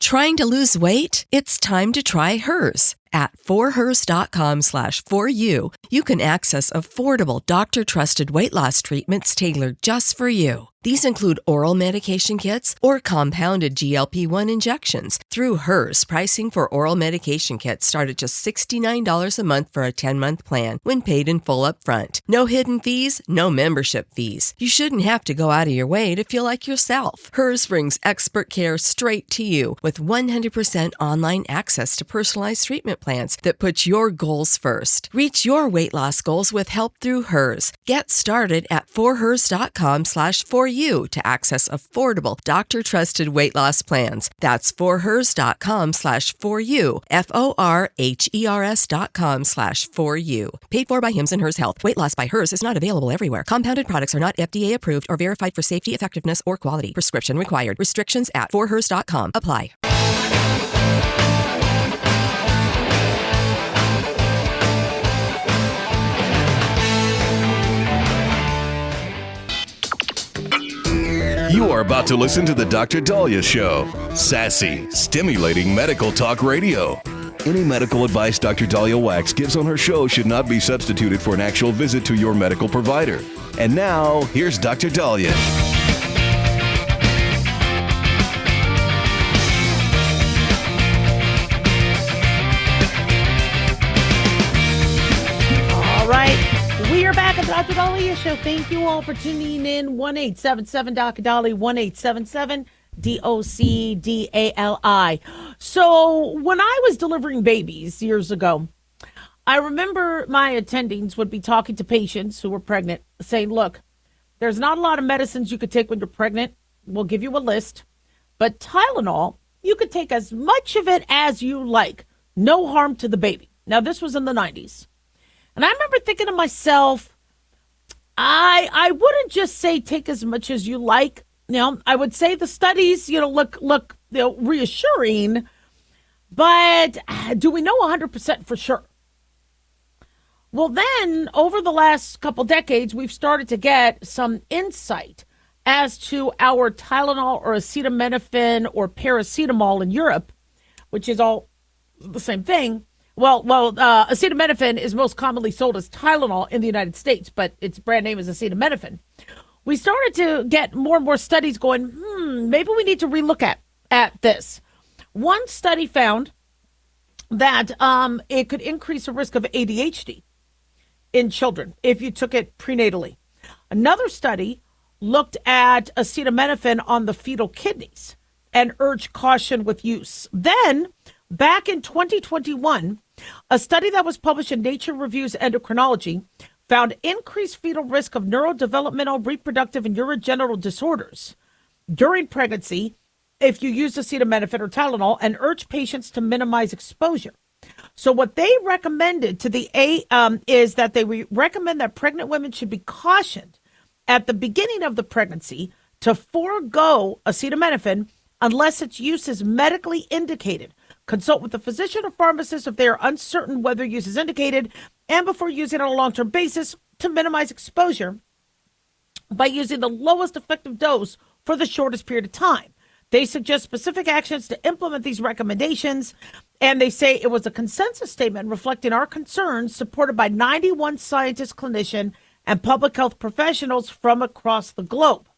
Trying to lose weight? It's time to try Hers. At forhers.com/4u, you can access affordable, doctor-trusted weight loss treatments tailored just for you. These include oral medication kits or compounded GLP-1 injections. Through Hers, pricing for oral medication kits start at just $69 a month for a 10-month plan when paid in full upfront. No hidden fees, no membership fees. You shouldn't have to go out of your way to feel like yourself. Hers brings expert care straight to you with 100% online access to personalized treatment plans that put your goals first. Reach your weight loss goals with help through Hers. Get started at forhers.com/4u to access affordable, doctor-trusted weight loss plans. That's forhers.com/4u, forhers.com/4u. Paid for by Hims and Hers Health. Weight loss by Hers is not available everywhere. Compounded products are not FDA approved or verified for safety, effectiveness, or quality. Prescription required. Restrictions at forhers.com apply. You are about to listen to the Dr. Daliah Show. Sassy, stimulating medical talk radio. Any medical advice Dr. Daliah Wax gives on her show should not be substituted for an actual visit to your medical provider. And now, here's Dr. Daliah. All right. We are back at the Dr. Daliah Show. Thank you all for tuning in. 1-877-Dr. Daliah, 1-877-DOCDALI. So when I was delivering babies years ago, I remember my attendings would be talking to patients who were pregnant, saying, look, there's not a lot of medicines you could take when you're pregnant. We'll give you a list. But Tylenol, you could take as much of it as you like. No harm to the baby. Now, this was in the 90s. And I remember thinking to myself, I wouldn't just say take as much as you like. I would say the studies, look reassuring, but do we know 100% for sure? Well, then over the last couple decades, we've started to get some insight as to our Tylenol or acetaminophen or paracetamol in Europe, which is all the same thing. Well, acetaminophen is most commonly sold as Tylenol in the United States, but its brand name is acetaminophen. We started to get more and more studies going, maybe we need to relook at this. One study found that it could increase the risk of ADHD in children if you took it prenatally. Another study looked at acetaminophen on the fetal kidneys and urged caution with use. Then, back in 2021, a study that was published in Nature Reviews Endocrinology found increased fetal risk of neurodevelopmental, reproductive, and urogenital disorders during pregnancy if you use acetaminophen or Tylenol, and urged patients to minimize exposure. So what they recommended to the is that they recommend that pregnant women should be cautioned at the beginning of the pregnancy to forego acetaminophen unless its use is medically indicated. Consult with a physician or pharmacist if they are uncertain whether use is indicated, and before using it on a long-term basis to minimize exposure by using the lowest effective dose for the shortest period of time. They suggest specific actions to implement these recommendations, and they say it was a consensus statement reflecting our concerns supported by 91 scientists, clinicians, and public health professionals from across the globe.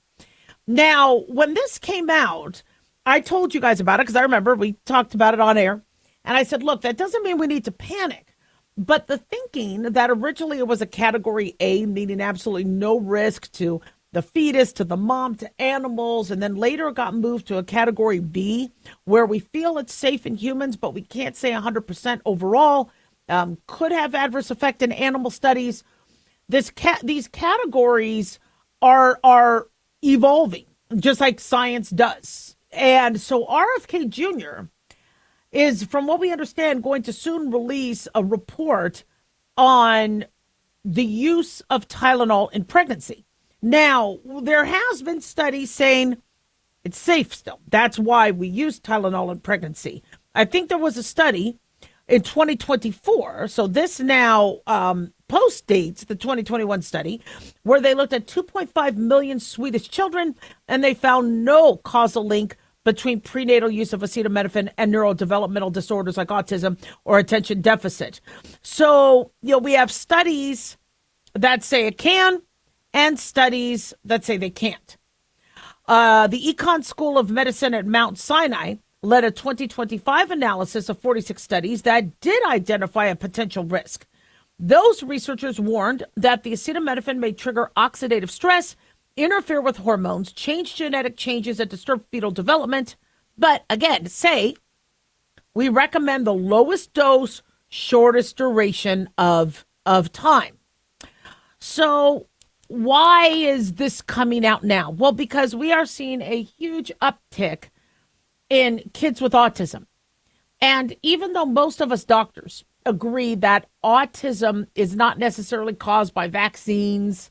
Now, when this came out, I told you guys about it because I remember we talked about it on air. And I said, look, that doesn't mean we need to panic. But the thinking that originally it was a category A, meaning absolutely no risk to the fetus, to the mom, to animals, and then later it got moved to a category B, where we feel it's safe in humans, but we can't say 100% overall, could have adverse effect in animal studies. These categories are evolving, just like science does. And so RFK Jr. is, from what we understand, going to soon release a report on the use of Tylenol in pregnancy. Now, there has been studies saying it's safe still. That's why we use Tylenol in pregnancy. I think there was a study in 2024. So this now post-dates the 2021 study, where they looked at 2.5 million Swedish children, and they found no causal link between prenatal use of acetaminophen and neurodevelopmental disorders like autism or attention deficit. So, we have studies that say it can and studies that say they can't. The Econ School of Medicine at Mount Sinai led a 2025 analysis of 46 studies that did identify a potential risk. Those researchers warned that the acetaminophen may trigger oxidative stress, interfere with hormones, change genetic changes, and disturb fetal development. But again, say we recommend the lowest dose, shortest duration of time. So why is this coming out now? Well, because we are seeing a huge uptick in kids with autism. And even though most of us doctors agree that autism is not necessarily caused by vaccines,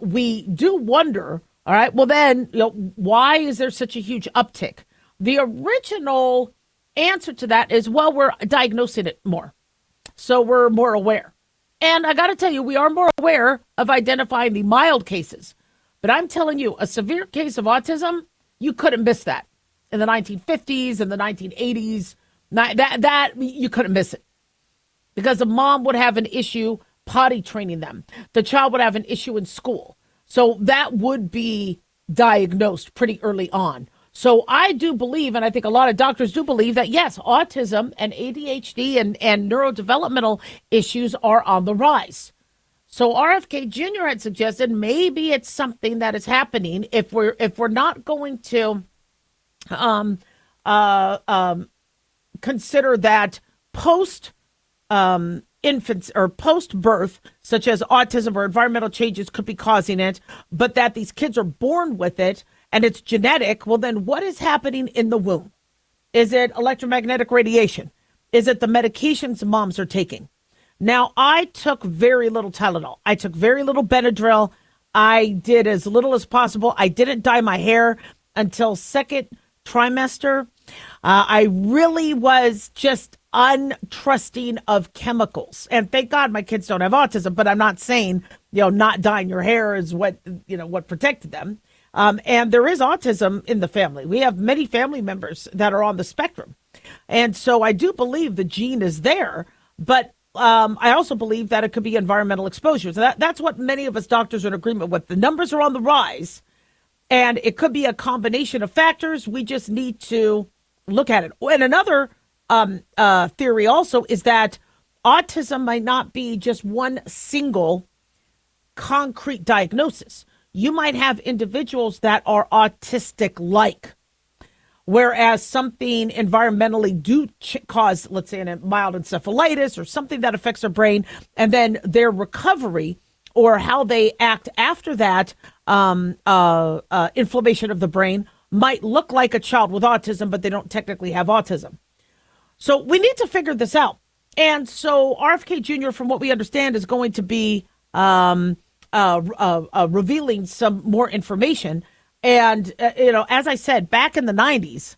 we do wonder, all right, well then, why is there such a huge uptick? The original answer to that is, well, we're diagnosing it more. So we're more aware. And I got to tell you, we are more aware of identifying the mild cases. But I'm telling you, a severe case of autism, you couldn't miss that. In the 1950s and the 1980s, that you couldn't miss it. Because the mom would have an issue potty training them. The child would have an issue in school. So that would be diagnosed pretty early on. So I do believe, and I think a lot of doctors do believe, that yes, autism and ADHD and neurodevelopmental issues are on the rise. So RFK Jr. had suggested maybe it's something that is happening if we're not going to consider that post infants or post birth, such as autism or environmental changes could be causing it, but that these kids are born with it and it's genetic. Well, then what is happening in the womb? Is it electromagnetic radiation? Is it the medications moms are taking? Now, I took very little Tylenol. I took very little Benadryl. I did as little as possible. I didn't dye my hair until second trimester. I really was just untrusting of chemicals. And thank God my kids don't have autism, but I'm not saying, not dyeing your hair is what protected them. And there is autism in the family. We have many family members that are on the spectrum. And so I do believe the gene is there, but I also believe that it could be environmental exposure. So that's what many of us doctors are in agreement with. The numbers are on the rise, and it could be a combination of factors. We just need to look at it. And another theory also is that autism might not be just one single concrete diagnosis. You might have individuals that are autistic-like, whereas something environmentally do cause, let's say, a mild encephalitis or something that affects their brain, and then their recovery or how they act after that inflammation of the brain might look like a child with autism, but they don't technically have autism. So we need to figure this out. And so RFK Jr., from what we understand, is going to be revealing some more information. And, as I said, back in the 90s,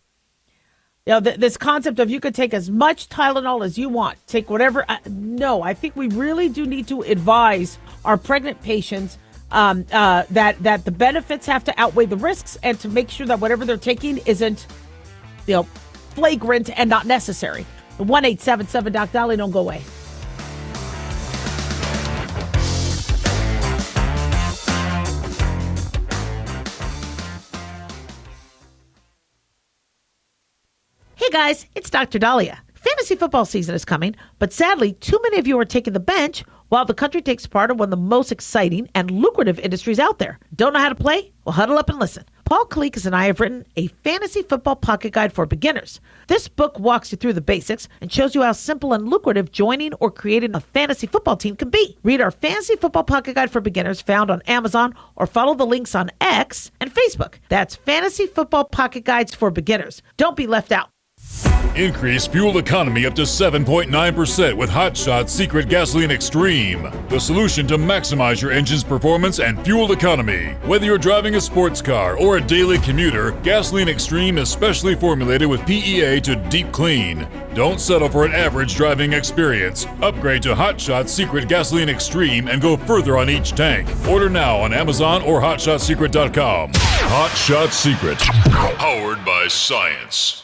this concept of you could take as much Tylenol as you want, take whatever. No, I think we really do need to advise our pregnant patients that the benefits have to outweigh the risks, and to make sure that whatever they're taking isn't, flagrant and not necessary. 1-877-DOC-DALIAH, don't go away. Hey guys, it's Dr. Daliah. Fantasy football season is coming, but sadly, too many of you are taking the bench while the country takes part in one of the most exciting and lucrative industries out there. Don't know how to play? Well, huddle up and listen. Paul Kalikas and I have written a fantasy football pocket guide for beginners. This book walks you through the basics and shows you how simple and lucrative joining or creating a fantasy football team can be. Read our fantasy football pocket guide for beginners found on Amazon, or follow the links on X and Facebook. That's Fantasy Football Pocket Guides for Beginners. Don't be left out. Increase fuel economy up to 7.9% with Hot Shot's Secret Gasoline Extreme, the solution to maximize your engine's performance and fuel economy. Whether you're driving a sports car or a daily commuter, Gasoline Extreme is specially formulated with PEA to deep clean. Don't settle for an average driving experience. Upgrade to Hot Shot's Secret Gasoline Extreme and go further on each tank. Order now on Amazon or HotShotSecret.com. Hot Shot Secret, powered by science.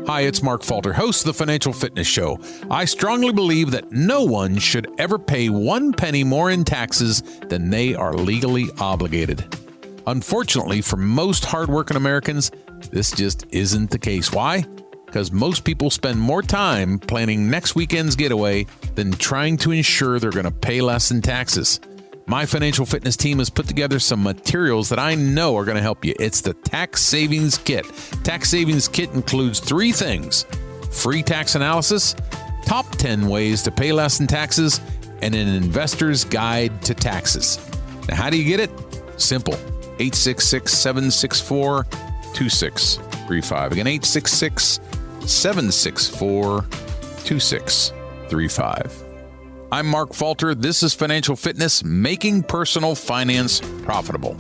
Hi, it's Mark Falter, host of the Financial Fitness Show. I strongly believe that no one should ever pay 1 penny more in taxes than they are legally obligated. Unfortunately, for most hardworking Americans, this just isn't the case. Why? Because most people spend more time planning next weekend's getaway than trying to ensure they're going to pay less in taxes. My financial fitness team has put together some materials that I know are going to help you. It's the Tax Savings Kit. Tax Savings Kit includes 3 things: free tax analysis, top 10 ways to pay less in taxes, and an investor's guide to taxes. Now, how do you get it? Simple. 866-764-2635. Again, 866-764-2635. I'm Mark Falter. This is Financial Fitness, making personal finance profitable.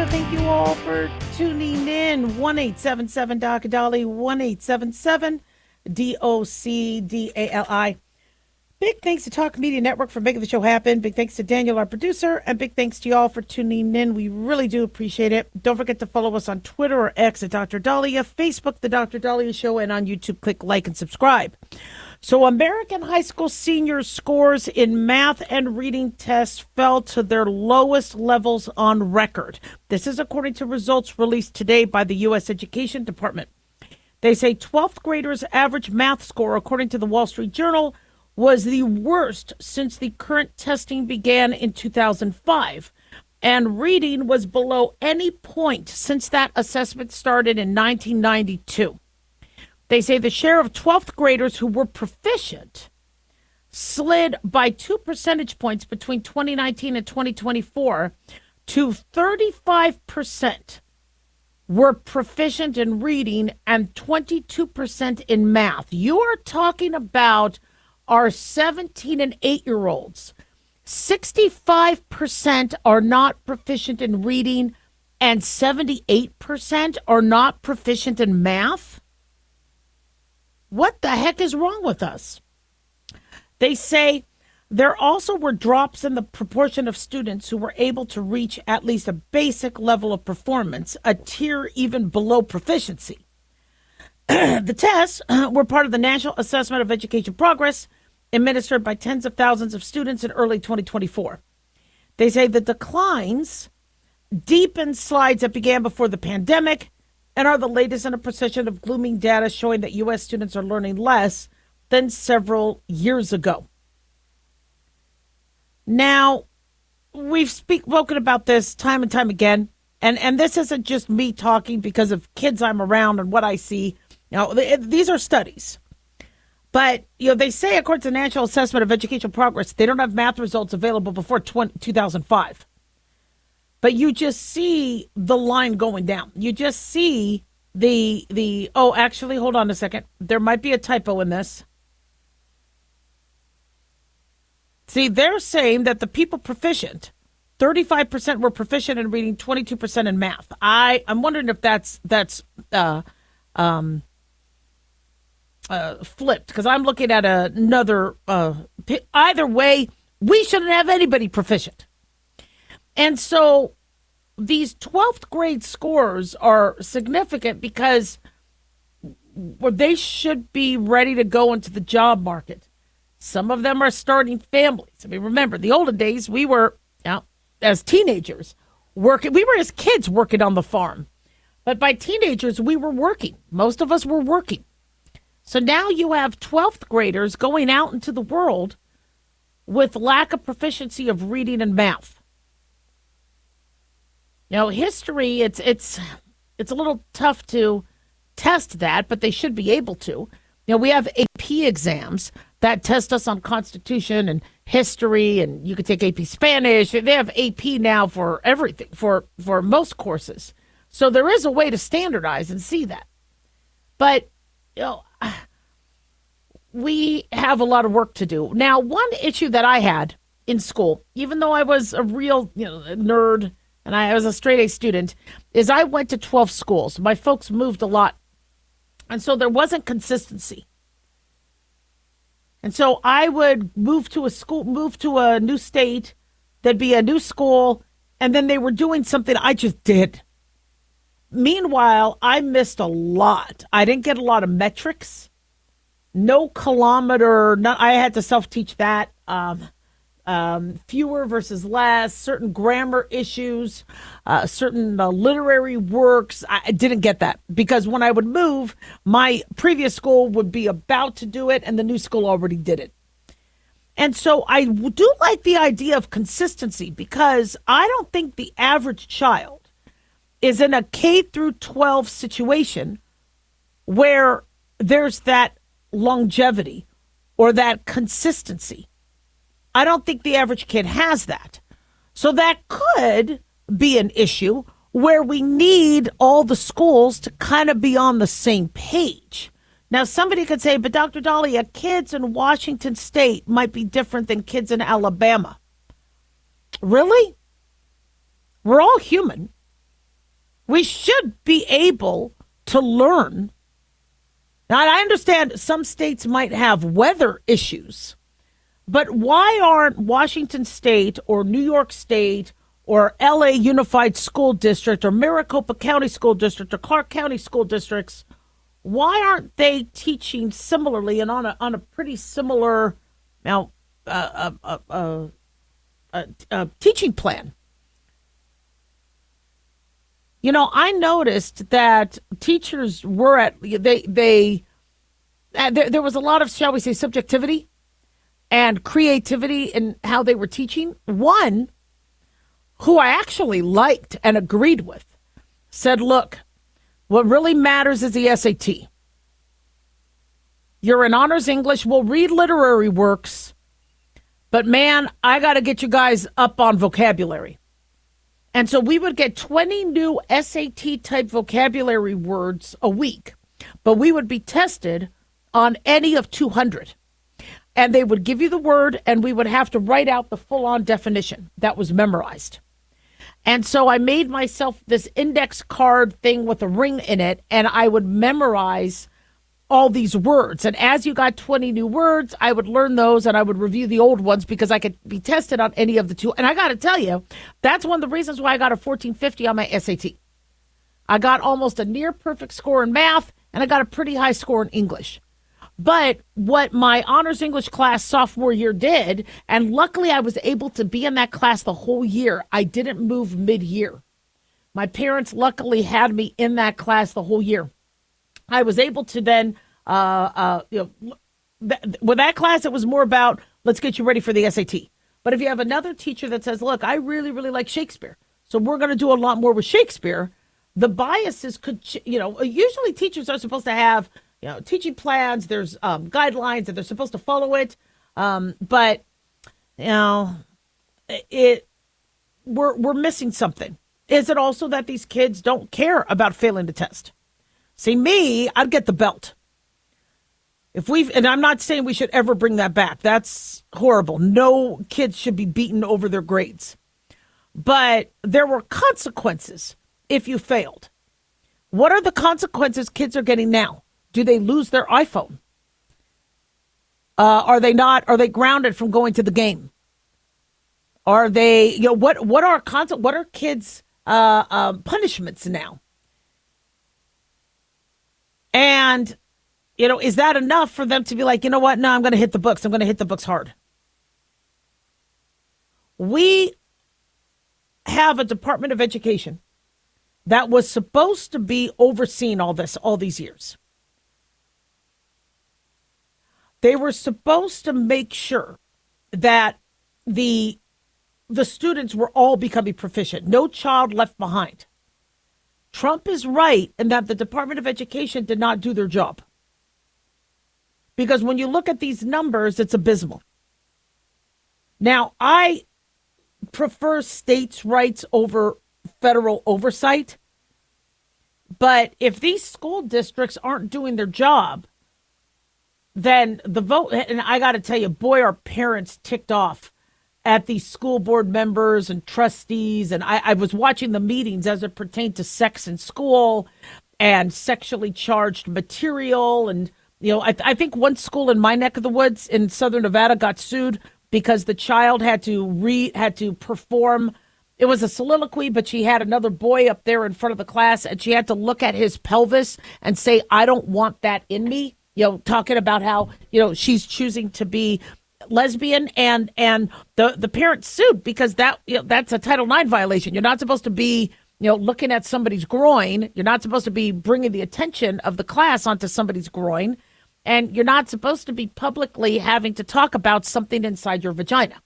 Thank you all for tuning in. 1-877-DOC-DALI, 1-877-DOC-DALI. Big thanks to Talk Media Network for making the show happen. Big thanks to Daniel, our producer, and big thanks to you all for tuning in. We really do appreciate it. Don't forget to follow us on Twitter or X at Dr. Daliah, Facebook, The Dr. Daliah Show, and on YouTube, click like and subscribe. So American high school seniors' scores in math and reading tests fell to their lowest levels on record. This is according to results released today by the U.S. Education Department. They say 12th graders' average math score, according to the Wall Street Journal, was the worst since the current testing began in 2005. And reading was below any point since that assessment started in 1992. They say the share of 12th graders who were proficient slid by 2 percentage points between 2019 and 2024 to 35% were proficient in reading and 22% in math. You are talking about our 17 and 8-year-olds. 65% are not proficient in reading and 78% are not proficient in math. What the heck is wrong with us? They say there also were drops in the proportion of students who were able to reach at least a basic level of performance, a tier even below proficiency. The tests were part of the National Assessment of Education Progress, administered by tens of thousands of students in early 2024. They say the declines deepened slides that began before the pandemic and are the latest in a procession of glooming data showing that U.S. students are learning less than several years ago. Now, we've spoken about this time and time again, and this isn't just me talking because of kids I'm around and what I see. Now, these are studies. But, they say, according to the National Assessment of Education Progress, they don't have math results available before 2005. But you just see the line going down. You just see actually, hold on a second. There might be a typo in this. See, they're saying that the people proficient, 35% were proficient in reading, 22% in math. I'm wondering if that's flipped, because I'm looking at another, either way, we shouldn't have anybody proficient. And so these 12th grade scores are significant because they should be ready to go into the job market. Some of them are starting families. I mean, remember, the olden days, we were, as teenagers, working. We were as kids working on the farm. But by teenagers, we were working. Most of us were working. So now you have 12th graders going out into the world with lack of proficiency of reading and math. Now, history, it's a little tough to test that, but they should be able to. We have AP exams that test us on Constitution and history, and you can take AP Spanish. They have AP now for everything, for most courses. So there is a way to standardize and see that. But, we have a lot of work to do. Now, one issue that I had in school, even though I was a real nerd and I was a straight A student, is I went to 12 schools. My folks moved a lot. And so there wasn't consistency. And so I would move to a new state, there'd be a new school, and then they were doing something I just did. Meanwhile, I missed a lot. I didn't get a lot of metrics. No kilometer. I had to self-teach that. Fewer versus less, certain grammar issues, certain literary works. I didn't get that because when I would move, my previous school would be about to do it and the new school already did it. And so I do like the idea of consistency because I don't think the average child is in a K through 12 situation where there's that longevity or that consistency. I don't think the average kid has that. So that could be an issue where we need all the schools to kind of be on the same page. Now, somebody could say, but Dr. Daliah, kids in Washington State might be different than kids in Alabama. Really? We're all human. We should be able to learn. Now, I understand some states might have weather issues, but why aren't Washington State or New York State or LA Unified School District or Maricopa County School District or Clark County School Districts, why aren't they teaching similarly and on a pretty similar teaching plan? I noticed that teachers were there was a lot of, shall we say, subjectivity and creativity in how they were teaching. One, who I actually liked and agreed with, said, look, what really matters is the SAT. You're in honors English. We'll read literary works. But, man, I got to get you guys up on vocabulary. And so we would get 20 new SAT-type vocabulary words a week. But we would be tested on any of 200. And they would give you the word, and we would have to write out the full-on definition that was memorized. And so I made myself this index card thing with a ring in it, and I would memorize all these words. And as you got 20 new words, I would learn those, and I would review the old ones because I could be tested on any of the two. And I got to tell you, that's one of the reasons why I got a 1450 on my SAT. I got almost a near-perfect score in math, and I got a pretty high score in English. But what my honors English class sophomore year did, and luckily I was able to be in that class the whole year. I didn't move mid-year. My parents luckily had me in that class the whole year. I was able to then, with that class, it was more about, let's get you ready for the SAT. But if you have another teacher that says, look, I really, really like Shakespeare, so we're going to do a lot more with Shakespeare, the biases could, usually teachers are supposed to have, teaching plans, there's guidelines that they're supposed to follow it. But we're missing something. Is it also that these kids don't care about failing the test? See, me, I'd get the belt. And I'm not saying we should ever bring that back. That's horrible. No kids should be beaten over their grades. But there were consequences if you failed. What are the consequences kids are getting now? Do they lose their iPhone? Are they grounded from going to the game? Are they, what are kids' punishments now? And, is that enough for them to be like, you know what? No, I'm going to hit the books. I'm going to hit the books hard. We have a Department of Education that was supposed to be overseeing all these years. They were supposed to make sure that the students were all becoming proficient, no child left behind. Trump is right in that the Department of Education did not do their job. Because when you look at these numbers, it's abysmal. Now, I prefer states' rights over federal oversight. But if these school districts aren't doing their job, then the vote, and I got to tell you, boy, are parents ticked off at these school board members and trustees. And I was watching the meetings as it pertained to sex in school and sexually charged material. And, I think one school in my neck of the woods in Southern Nevada got sued because the child had to perform. It was a soliloquy, but she had another boy up there in front of the class, and she had to look at his pelvis and say, "I don't want that in me." Talking about how, she's choosing to be lesbian, and the parents sued because that's a Title IX violation. You're not supposed to be, looking at somebody's groin. You're not supposed to be bringing the attention of the class onto somebody's groin, and you're not supposed to be publicly having to talk about something inside your vagina.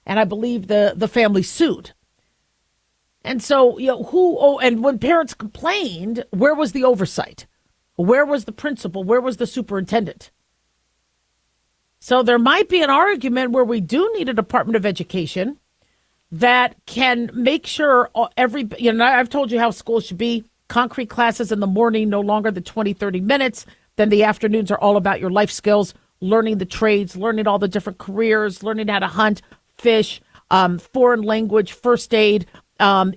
And I believe the family sued. And so, and when parents complained, where was the oversight? Where was the principal? Where was the superintendent? So there might be an argument where we do need a Department of Education that can make sure I've told you how schools should be. Concrete classes in the morning, no longer than 20, 30 minutes. Then the afternoons are all about your life skills, learning the trades, learning all the different careers, learning how to hunt, fish, foreign language, first aid,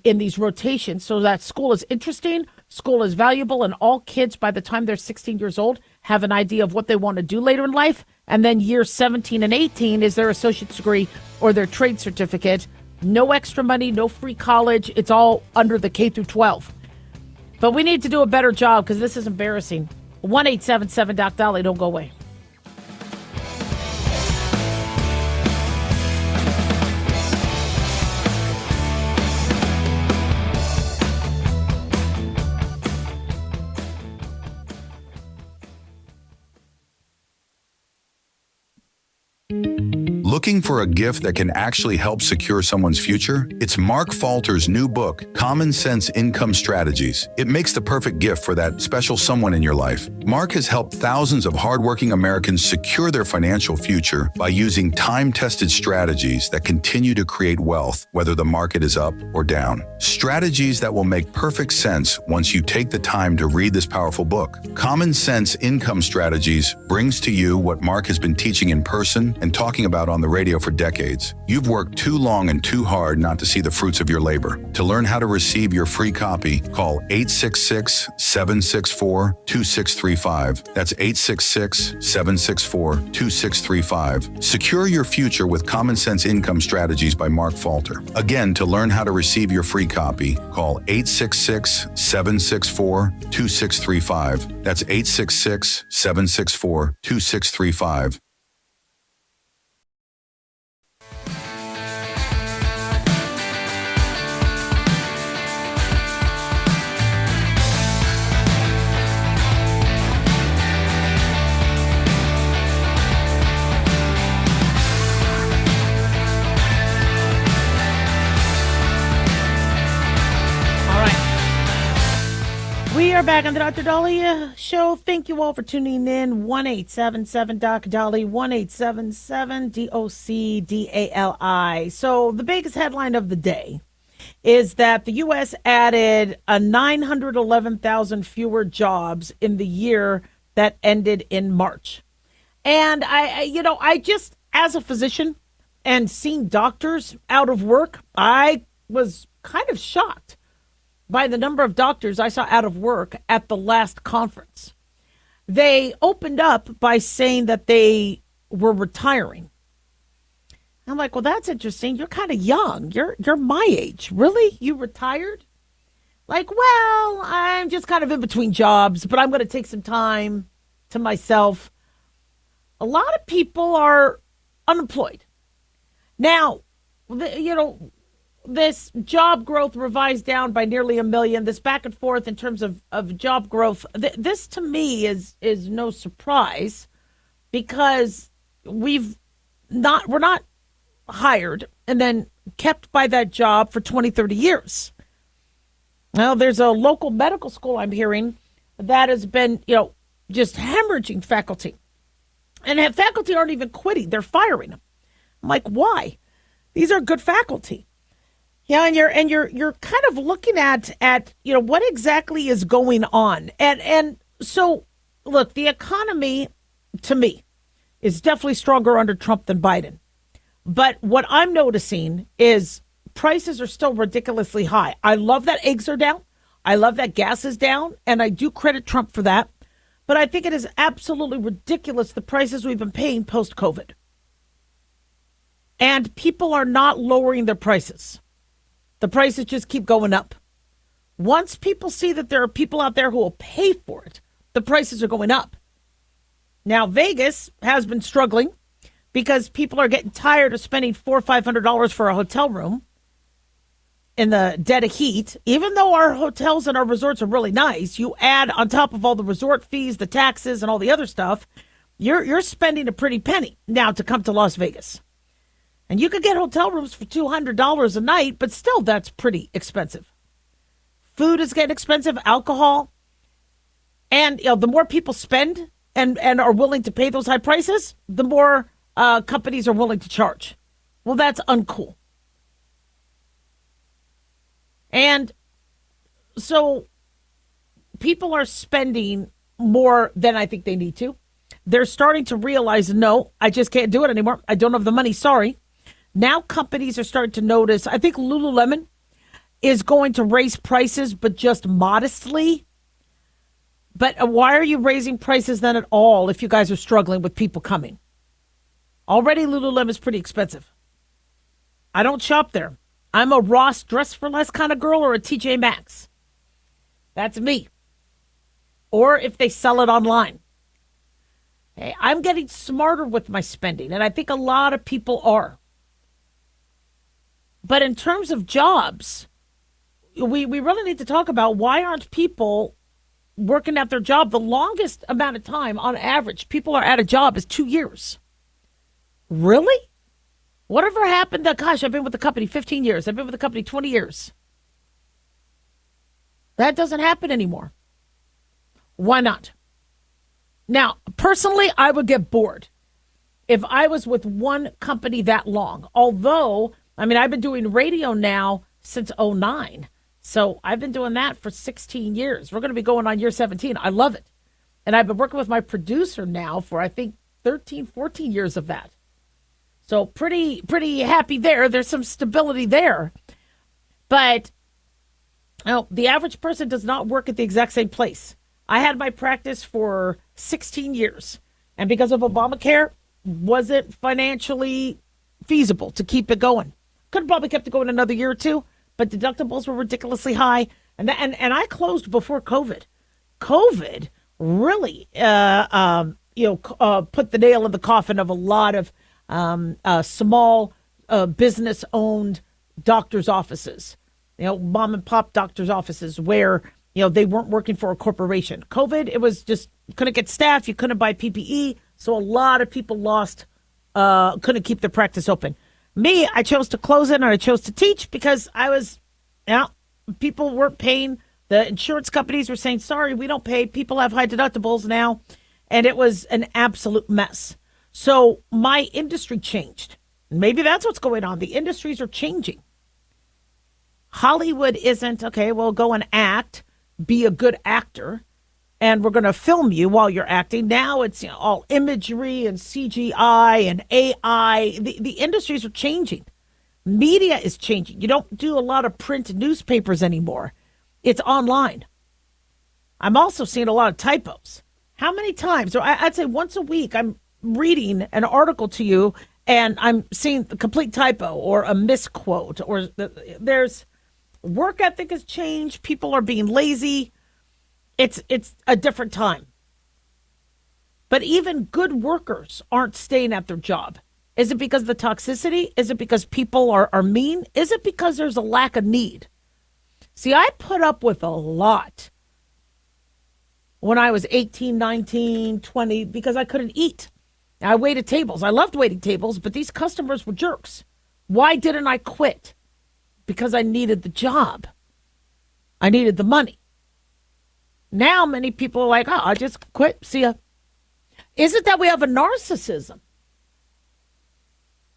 in these rotations, so that school is interesting, school is valuable, and all kids by the time they're 16 years old have an idea of what they want to do later in life. And then years 17 and 18 is their associate's degree or their trade certificate. No extra money, no free college. It's all under the K through 12. But we need to do a better job because this is embarrassing. 1-877-DOC-DOLLY. Don't go away. Looking for a gift that can actually help secure someone's future? It's Mark Falter's new book, Common Sense Income Strategies. It makes the perfect gift for that special someone in your life. Mark has helped thousands of hardworking Americans secure their financial future by using time-tested strategies that continue to create wealth, whether the market is up or down. Strategies that will make perfect sense once you take the time to read this powerful book. Common Sense Income Strategies brings to you what Mark has been teaching in person and talking about on the radio for decades. You've worked too long and too hard not to see the fruits of your labor. To learn how to receive your free copy, call 866-764-2635. That's 866-764-2635. Secure your future with Common Sense Income Strategies by Mark Falter. Again, to learn how to receive your free copy, call 866-764-2635. That's 866-764-2635. We are back on the Dr. Daliah Show. Thank you all for tuning in. 1-877-DOC-DOLLY, 1-877-DOC-DALI. So the biggest headline of the day is that the U.S. added 911,000 fewer jobs in the year that ended in March. And I just, as a physician and seeing doctors out of work, I was kind of shocked by the number of doctors I saw out of work at the last conference. They opened up by saying that they were retiring. I'm like, well, that's interesting. You're kind of young. You're my age. Really? You retired? Like, well, I'm just kind of in between jobs, but I'm going to take some time to myself. A lot of people are unemployed. Now, this job growth revised down by nearly 1 million, this back and forth in terms of job growth, this to me is no surprise because we're not hired and then kept by that job for 20, 30 years. Now, there's a local medical school I'm hearing that has been, just hemorrhaging faculty. And faculty aren't even quitting. They're firing them. I'm like, why? These are good faculty. Yeah, and you're kind of looking at what exactly is going on. And so look, the economy to me is definitely stronger under Trump than Biden. But what I'm noticing is prices are still ridiculously high. I love that eggs are down. I love that gas is down, and I do credit Trump for that. But I think it is absolutely ridiculous, the prices we've been paying post-COVID. And people are not lowering their prices. The prices just keep going up. Once people see that there are people out there who will pay for it, the prices are going up. Now, Vegas has been struggling because people are getting tired of spending $400 or $500 for a hotel room in the dead of heat. Even though our hotels and our resorts are really nice, you add on top of all the resort fees, the taxes, and all the other stuff, you're spending a pretty penny now to come to Las Vegas. And you could get hotel rooms for $200 a night, but still that's pretty expensive. Food is getting expensive, alcohol. And the more people spend and are willing to pay those high prices, the more companies are willing to charge. Well, that's uncool. And so people are spending more than I think they need to. They're starting to realize, no, I just can't do it anymore. I don't have the money. Sorry. Now companies are starting to notice. I think Lululemon is going to raise prices, but just modestly. But why are you raising prices then at all if you guys are struggling with people coming? Already Lululemon is pretty expensive. I don't shop there. I'm a Ross Dress for Less kind of girl or a TJ Maxx. That's me. Or if they sell it online. Hey, I'm getting smarter with my spending, and I think a lot of people are. But in terms of jobs, we really need to talk about why aren't people working at their job? The longest amount of time, on average, people are at a job is 2 years. Really? Whatever happened to, gosh, I've been with the company 15 years. I've been with the company 20 years. That doesn't happen anymore. Why not? Now, personally, I would get bored if I was with one company that long. Although, I've been doing radio now since '09. So I've been doing that for 16 years. We're going to be going on year 17. I love it. And I've been working with my producer now for, I think, 13, 14 years of that. So pretty happy there. There's some stability there. But the average person does not work at the exact same place. I had my practice for 16 years. And because of Obamacare, wasn't financially feasible to keep it going. Could have probably kept it going another year or two, but deductibles were ridiculously high. And I closed before COVID. COVID really put the nail in the coffin of a lot of small business-owned doctors' offices, mom and pop doctors' offices where, they weren't working for a corporation. COVID, it was just couldn't get staff. You couldn't buy PPE. So a lot of people couldn't keep their practice open. Me, I chose to close it and I chose to teach because people weren't paying. The insurance companies were saying, sorry, we don't pay. People have high deductibles now. And it was an absolute mess. So my industry changed. Maybe that's what's going on. The industries are changing. Hollywood isn't, okay, well, go and act, be a good actor, and we're going to film you while you're acting. Now it's all imagery and CGI and AI. The industries are changing. Media is changing. You don't do a lot of print newspapers anymore. It's online. I'm also seeing a lot of typos. How many times, or I'd say once a week, I'm reading an article to you and I'm seeing the complete typo or a misquote, or there's work ethic has changed. People are being lazy. It's a different time. But even good workers aren't staying at their job. Is it because of the toxicity? Is it because people are mean? Is it because there's a lack of need? See, I put up with a lot when I was 18, 19, 20 because I couldn't eat. I waited tables. I loved waiting tables, but these customers were jerks. Why didn't I quit? Because I needed the job. I needed the money. Now many people are like, oh, I just quit. See ya. Is it that we have a narcissism?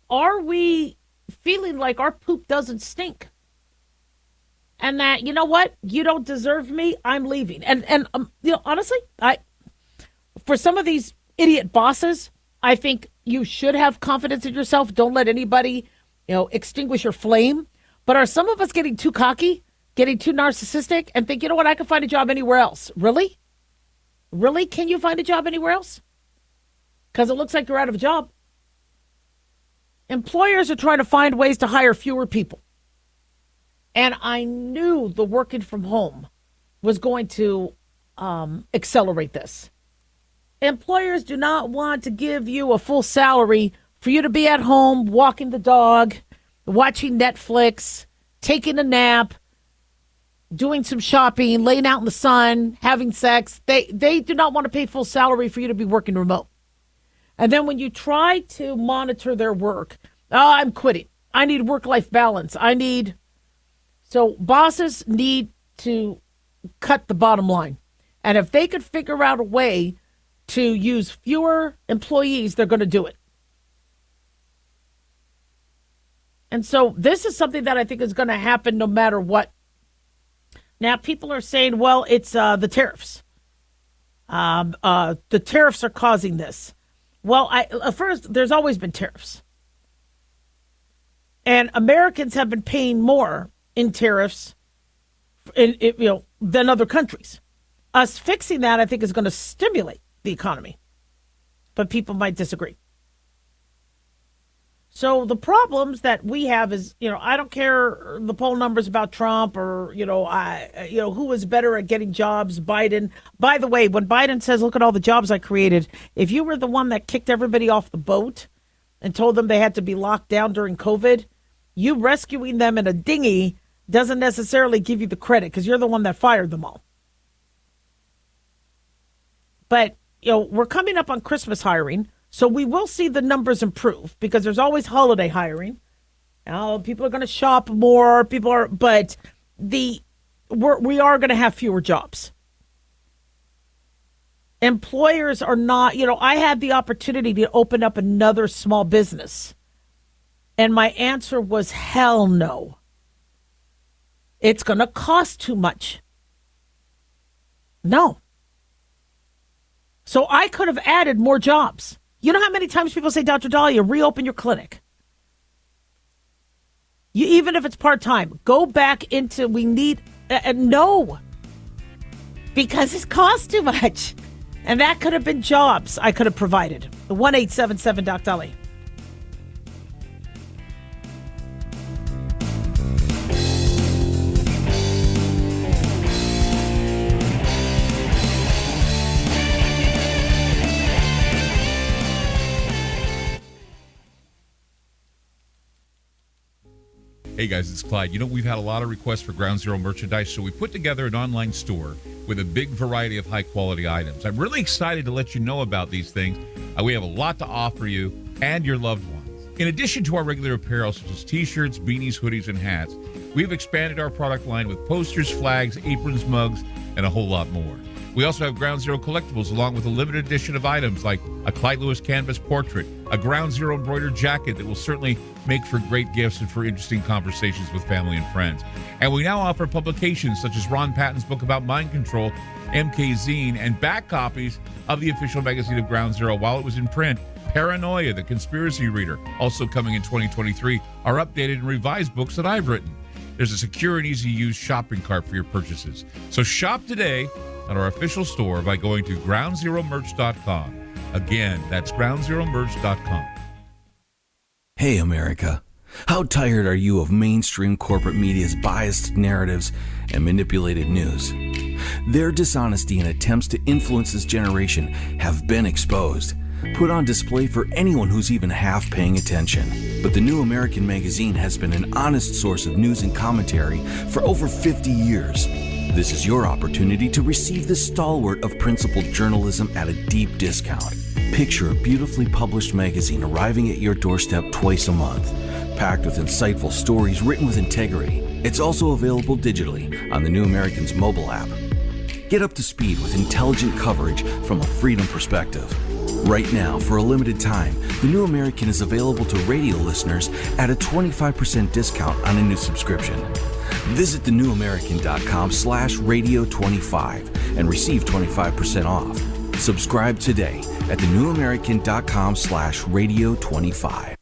Are we feeling like our poop doesn't stink? And that, you know what? You don't deserve me. I'm leaving. And honestly, for some of these idiot bosses, I think you should have confidence in yourself. Don't let anybody, extinguish your flame. But are some of us getting too cocky, getting too narcissistic, and think, you know what? I can find a job anywhere else. Really? Really? Can you find a job anywhere else? Because it looks like you're out of a job. Employers are trying to find ways to hire fewer people. And I knew the working from home was going to accelerate this. Employers do not want to give you a full salary for you to be at home, walking the dog, watching Netflix, taking a nap, doing some shopping, laying out in the sun, having sex. They do not want to pay full salary for you to be working remote. And then when you try to monitor their work, oh, I'm quitting. I need work-life balance. So bosses need to cut the bottom line. And if they could figure out a way to use fewer employees, they're going to do it. And so this is something that I think is going to happen no matter what. Now, people are saying, well, it's the tariffs. The tariffs are causing this. Well, first, there's always been tariffs. And Americans have been paying more in tariffs than other countries. Us fixing that, I think, is going to stimulate the economy. But people might disagree. So the problems that we have is, I don't care the poll numbers about Trump or, who is better at getting jobs, Biden. By the way, when Biden says, look at all the jobs I created, if you were the one that kicked everybody off the boat and told them they had to be locked down during COVID, you rescuing them in a dinghy doesn't necessarily give you the credit because you're the one that fired them all. But, we're coming up on Christmas hiring. So we will see the numbers improve because there's always holiday hiring. People are going to shop more. But we are going to have fewer jobs. Employers are not, I had the opportunity to open up another small business. And my answer was hell no. It's going to cost too much. No. So I could have added more jobs. You know how many times people say, Dr. Daliah, reopen your clinic. Even if it's part-time, go back into, no. Because it costs too much. And that could have been jobs I could have provided. The 1-877-DOC-DALIAH. Hey guys, it's Clyde. We've had a lot of requests for Ground Zero merchandise, so we put together an online store with a big variety of high-quality items. I'm really excited to let you know about these things. We have a lot to offer you and your loved ones. In addition to our regular apparel, such as t-shirts, beanies, hoodies, and hats, we've expanded our product line with posters, flags, aprons, mugs, and a whole lot more. We also have Ground Zero collectibles along with a limited edition of items like a Clyde Lewis canvas portrait, a Ground Zero embroidered jacket that will certainly make for great gifts and for interesting conversations with family and friends. And we now offer publications such as Ron Patton's book about mind control, MK Zine, and back copies of the official magazine of Ground Zero while it was in print. Paranoia, the Conspiracy Reader, also coming in 2023, are updated and revised books that I've written. There's a secure and easy-to-use shopping cart for your purchases. So shop today at our official store by going to groundzeromerch.com. Again, that's groundzeromerch.com. Hey, America. How tired are you of mainstream corporate media's biased narratives and manipulated news? Their dishonesty and attempts to influence this generation have been exposed, put on display for anyone who's even half paying attention. But the New American Magazine has been an honest source of news and commentary for over 50 years. This is your opportunity to receive the stalwart of principled journalism at a deep discount. Picture a beautifully published magazine arriving at your doorstep twice a month, packed with insightful stories written with integrity. It's also available digitally on the New American's mobile app. Get up to speed with intelligent coverage from a freedom perspective. Right now, for a limited time, the New American is available to radio listeners at a 25% discount on a new subscription. Visit thenewamerican.com/radio25 and receive 25% off. Subscribe today at thenewamerican.com/radio25.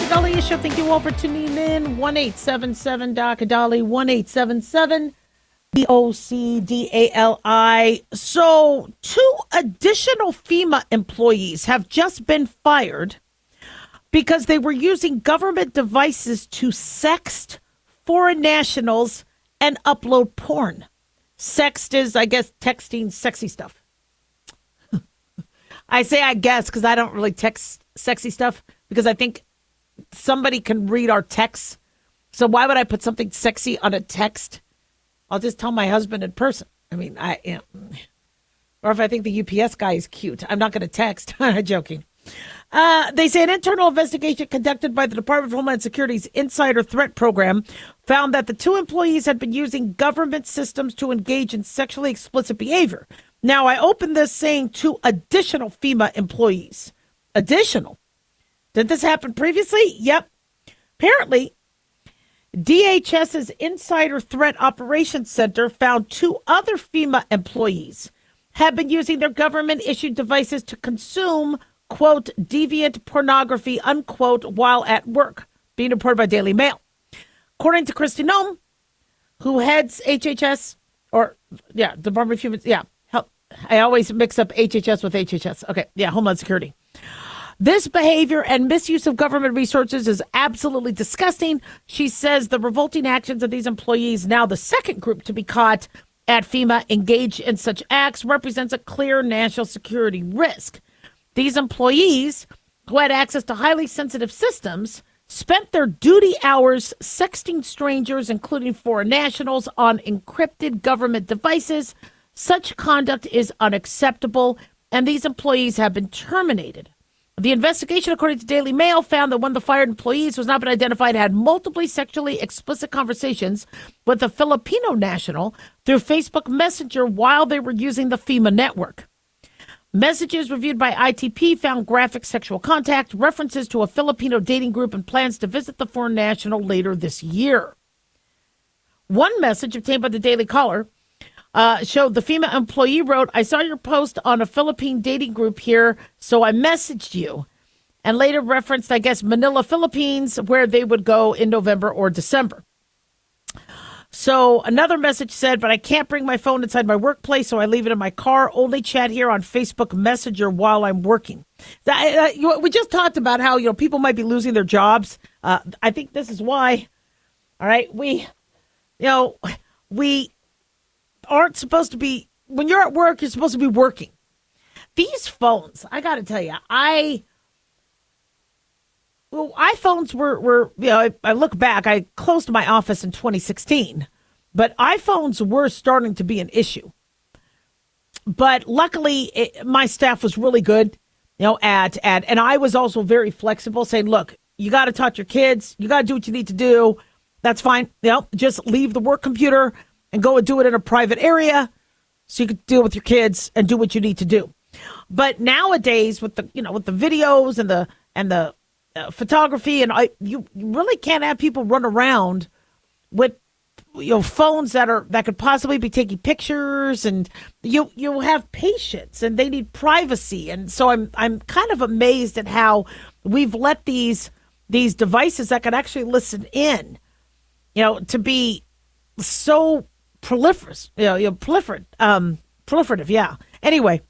Daliah Show. Thank you all for tuning in. 1-877-DOC-DALI, 1-877-DOC-DALI. So 2 additional FEMA employees have just been fired because they were using government devices to sext foreign nationals and upload porn. Sext is, I guess, texting sexy stuff. I say I guess because I don't really text sexy stuff because I think somebody can read our texts. So why would I put something sexy on a text? I'll just tell my husband in person. I mean, or if I think the UPS guy is cute, I'm not going to text. I'm joking. They say an internal investigation conducted by the Department of Homeland Security's Insider Threat Program found that the 2 employees had been using government systems to engage in sexually explicit behavior. Now, I opened this saying 2 additional FEMA employees. Additional. Did this happen previously? Yep. Apparently, DHS's Insider Threat Operations Center found 2 other FEMA employees have been using their government-issued devices to consume, quote, deviant pornography, unquote, while at work, being reported by Daily Mail. According to Kristi Noem, who heads HHS, Department of Human, help. I always mix up HHS with HHS. Okay, Homeland Security. This behavior and misuse of government resources is absolutely disgusting. She says the revolting actions of these employees, now the second group to be caught at FEMA engaged in such acts, represents a clear national security risk. These employees, who had access to highly sensitive systems, spent their duty hours sexting strangers, including foreign nationals, on encrypted government devices. Such conduct is unacceptable, and these employees have been terminated. The investigation, according to Daily Mail, found that one of the fired employees, was not been identified, had multiple sexually explicit conversations with a Filipino national through Facebook Messenger while they were using the FEMA network. Messages reviewed by ITP found graphic sexual contact, references to a Filipino dating group, and plans to visit the foreign national later this year. One message obtained by the Daily Caller showed the FEMA employee wrote, "I saw your post on a Philippine dating group here, so I messaged you," and later referenced, I guess, Manila, Philippines, where they would go in November or December. So another message said, "But I can't bring my phone inside my workplace, so I leave it in my car. Only chat here on Facebook Messenger while I'm working." We just talked about how, people might be losing their jobs. I think this is why. All right, we aren't supposed to be, when you're at work, you're supposed to be working. These phones, I got to tell you, iPhones were I look back, I closed my office in 2016, but iPhones were starting to be an issue. But luckily, my staff was really good, and I was also very flexible, saying, look, you got to touch your kids, you got to do what you need to do. That's fine. Just leave the work computer and go and do it in a private area so you can deal with your kids and do what you need to do. But nowadays, with the videos and the photography, and you really can't have people run around with phones that could possibly be taking pictures, and you have patients and they need privacy. And so I'm kind of amazed at how we've let these devices that can actually listen in, to be so proliferative. Yeah. Anyway,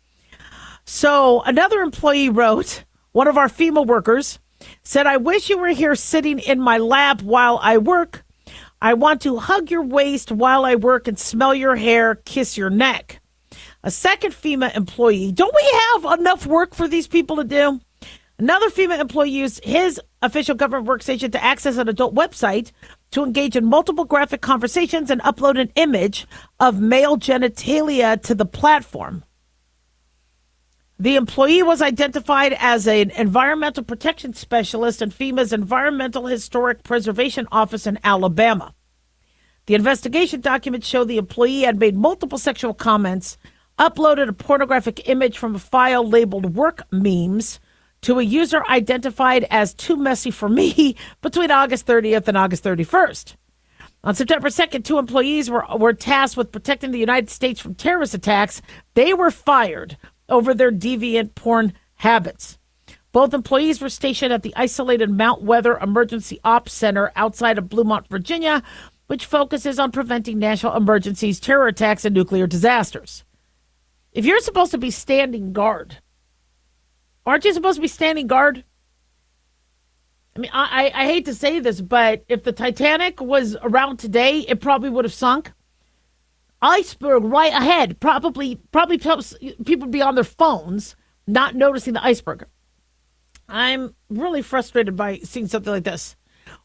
so another employee wrote, one of our FEMA workers said, "I wish you were here sitting in my lap while I work. I want to hug your waist while I work and smell your hair, kiss your neck. A second FEMA employee, don't we have enough work for these people to do? Another FEMA employee used his official government workstation to access an adult website to engage in multiple graphic conversations and upload an image of male genitalia to the platform. The employee was identified as an environmental protection specialist in FEMA's Environmental Historic Preservation Office in Alabama. The investigation documents show the employee had made multiple sexual comments, uploaded a pornographic image from a file labeled work memes to a user identified as Too Messy for Me between August 30th and August 31st. On September 2nd, 2 employees were tasked with protecting the United States from terrorist attacks. They were fired over their deviant porn habits. Both employees were stationed at the isolated Mount Weather Emergency Ops Center outside of Bluemont, Virginia, which focuses on preventing national emergencies, terror attacks, and nuclear disasters. If you're supposed to be standing guard, aren't you supposed to be standing guard? I mean, I hate to say this, but if the Titanic was around today, it probably would have sunk. Iceberg right ahead. Probably people would be on their phones, not noticing the iceberg. I'm really frustrated by seeing something like this.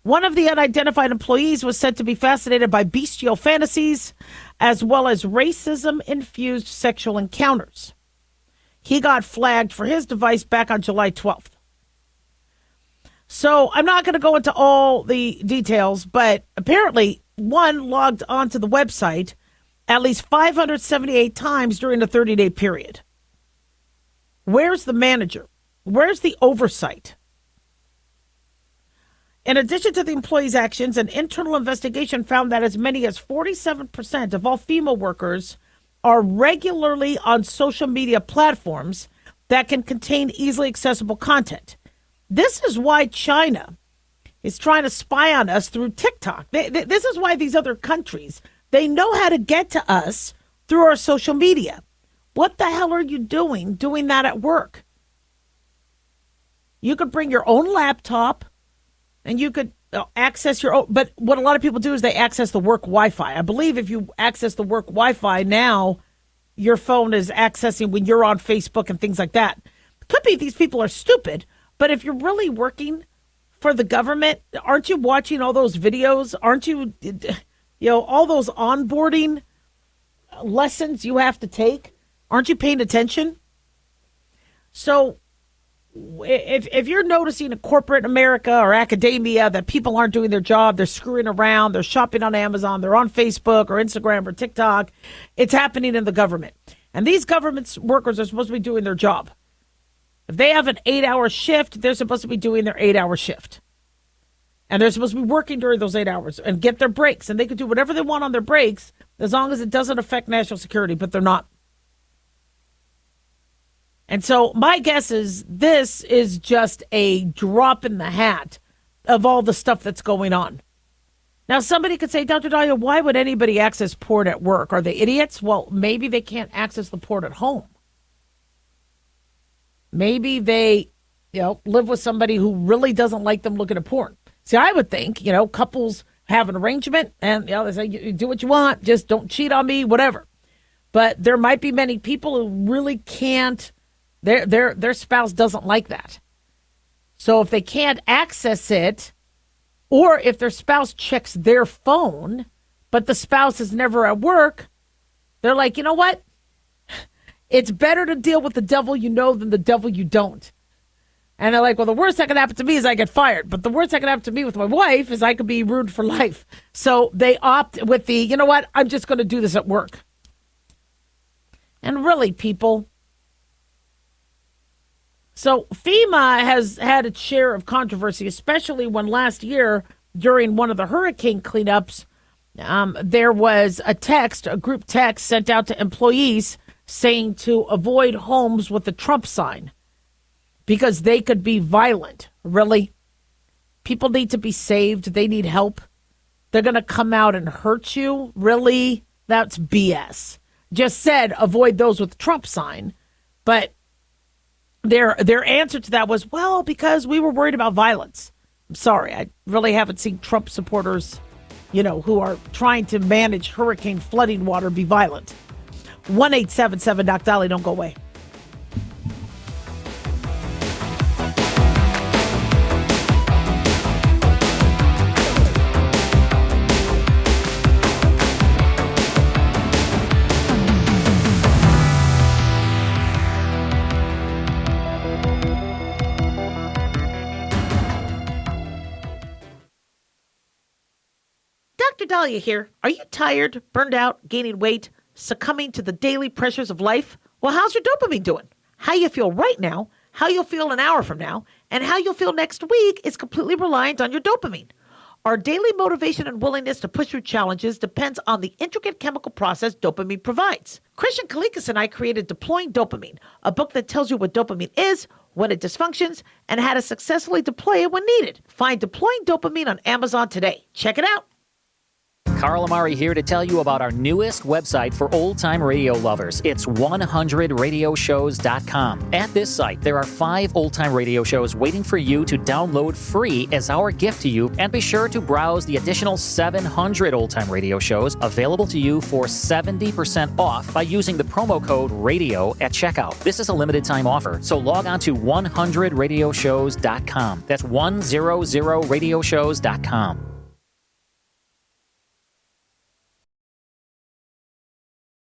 One of the unidentified employees was said to be fascinated by bestial fantasies, as well as racism-infused sexual encounters. He got flagged for his device back on July 12th. So I'm not going to go into all the details, but apparently one logged onto the website at least 578 times during the 30-day period. Where's the manager? Where's the oversight? In addition to the employee's actions, an internal investigation found that as many as 47% of all FEMA workers are regularly on social media platforms that can contain easily accessible content. This is why China is trying to spy on us through TikTok. This is why these other countries, they know how to get to us through our social media. What the hell are you doing that at work? You could bring your own laptop and you could access your own. But what a lot of people do is they access the work Wi-Fi. I believe if you access the work Wi-Fi now, your phone is accessing when you're on Facebook and things like that. Could be these people are stupid, but if you're really working for the government, aren't you watching all those videos? Aren't you, all those onboarding lessons you have to take? Aren't you paying attention? So if you're noticing in corporate America or academia that people aren't doing their job, they're screwing around, they're shopping on Amazon, they're on Facebook or Instagram or TikTok, it's happening in the government. And these government workers are supposed to be doing their job. If they have an 8-hour shift, they're supposed to be doing their 8-hour shift. And they're supposed to be working during those 8 hours and get their breaks. And they can do whatever they want on their breaks as long as it doesn't affect national security, but they're not. And so my guess is this is just a drop in the hat of all the stuff that's going on. Now, somebody could say, Dr. Daliah, why would anybody access porn at work? Are they idiots? Well, maybe they can't access the porn at home. Maybe they, live with somebody who really doesn't like them looking at porn. See, I would think, couples have an arrangement and, they say, you do what you want, just don't cheat on me, whatever. But there might be many people who really can't. Their spouse doesn't like that. So if they can't access it, or if their spouse checks their phone, but the spouse is never at work, they're like, you know what? It's better to deal with the devil you know than the devil you don't. And they're like, well, the worst that can happen to me is I get fired. But the worst that can happen to me with my wife is I could be ruined for life. So they opt with the, you know what? I'm just going to do this at work. And really, people. So FEMA has had its share of controversy, especially when last year during one of the hurricane cleanups, there was a group text sent out to employees saying to avoid homes with the Trump sign because they could be violent. Really? People need to be saved. They need help. They're going to come out and hurt you. Really? That's BS. Just said avoid those with the Trump sign. But their answer to that was, well, because we were worried about violence. I'm sorry. I really haven't seen Trump supporters, who are trying to manage hurricane flooding water be violent. 1-877-DOC-DOLLY. Don't go away. Dr. Daliah here. Are you tired, burned out, gaining weight, succumbing to the daily pressures of life? Well, how's your dopamine doing? How you feel right now, how you'll feel an hour from now, and how you'll feel next week is completely reliant on your dopamine. Our daily motivation and willingness to push through challenges depends on the intricate chemical process dopamine provides. Christian Kalikas and I created Deploying Dopamine, a book that tells you what dopamine is, when it dysfunctions, and how to successfully deploy it when needed. Find Deploying Dopamine on Amazon today. Check it out. Carl Amari here to tell you about our newest website for old-time radio lovers. It's 100radioshows.com. At this site, there are 5 old-time radio shows waiting for you to download free as our gift to you, and be sure to browse the additional 700 old-time radio shows available to you for 70% off by using the promo code RADIO at checkout. This is a limited-time offer, so log on to 100radioshows.com. That's 100radioshows.com.